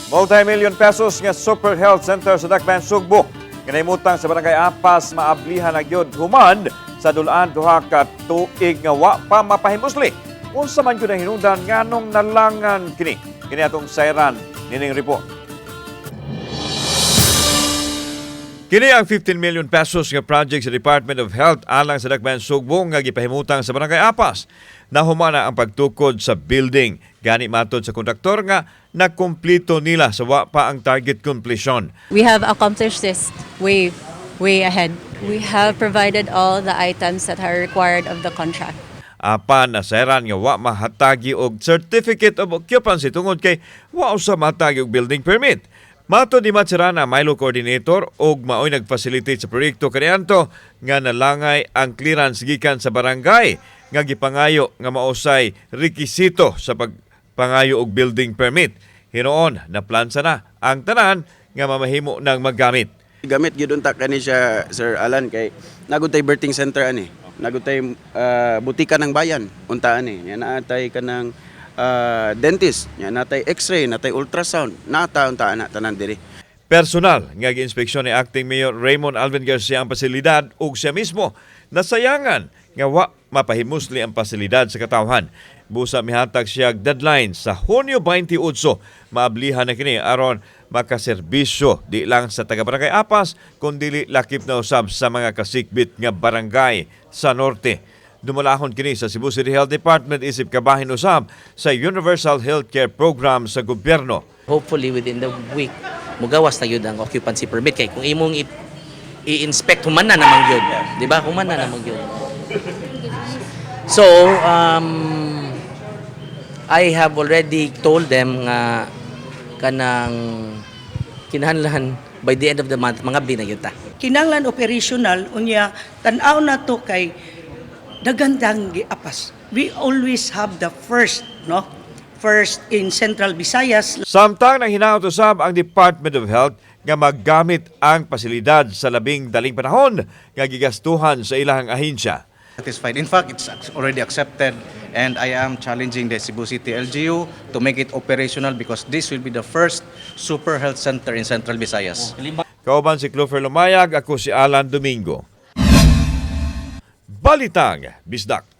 Multimillion pesos nga super health center sa dakbayan Sugbo. Nahimutang sa Barangay Apas, maablihan na gyud human sa dul-an duha ka tuig nga wa pa mapahimusli. Unsa man gyud ang hinungdan nganong nalangan kini. Kini atong sayran nining report. Kini ang 15 million pesos nga project sa Department of Health alang sa dakbayan Sugbo nga gipahimutang sa Barangay Apas. Nahumana ang pagtukod sa building. Gani matod sa kontraktor nga nakumplito nila sa wa pa ang target completion. We have accomplished this way ahead. We have provided all the items that are required of the contract. Apan naseran nga wa mahatagi og certificate of occupancy tungod kay wa usa matagi og building permit. Matod ni Matsirana, Milo Coordinator, og maoy nag-facilitate sa proyekto kaniadto nga nalangay ang clearance gikan sa barangay nga gipangayo nga mausay rekisito sa pagpangayo og building permit. Hinoon na plansa na ang tanan nga mamahimo ng maggamit. Gamit gyud unta kani siya Sir Alan kay nagutay birthing center ani. Nagutay butika ng bayan unta ani. Yan natay kanang dentist, yan natay x-ray, natay ultrasound, nata unta ana tanan diri. Personal nga gi-inspeksyon ni Acting Mayor Raymond Alvin Garcia ang pasilidad ug siya mismo nasayangan nga wa mapahimusli ang pasilidad sa katawhan. Busa mihatag siya deadline sa Hunyo 28 maablihan na kini aron makaserbisyo di lang sa taga-Barangay Apas kundi lakip na usab sa mga kasikbit nga barangay sa norte. Dumalahon kini sa Cebu City Health Department isip kabahin usab sa Universal Healthcare Program sa gobyerno. Hopefully within the week mugawas na yun ang occupancy permit kay kung imong i-inspect human na namang yun, di ba? Human na namang yun. So I have already told them nga kanang kinahanglan by the end of the month mga na yun ta. Kinahanglan operational unya tan-aw na to kay dagandang giapas. We always have the first, no? First in Central Visayas. Samtang nang hinaut usab ang Department of Health nga maggamit ang pasilidad sa labing daling panahon nga gigastuhan sa ilang ahensya. Satisfied. In fact, it's already accepted and I am challenging the Cebu City LGU to make it operational because this will be the first super health center in Central Visayas. Kauban si Clover Lumayag, ako si Alan Domingo. Balitang Bisdak.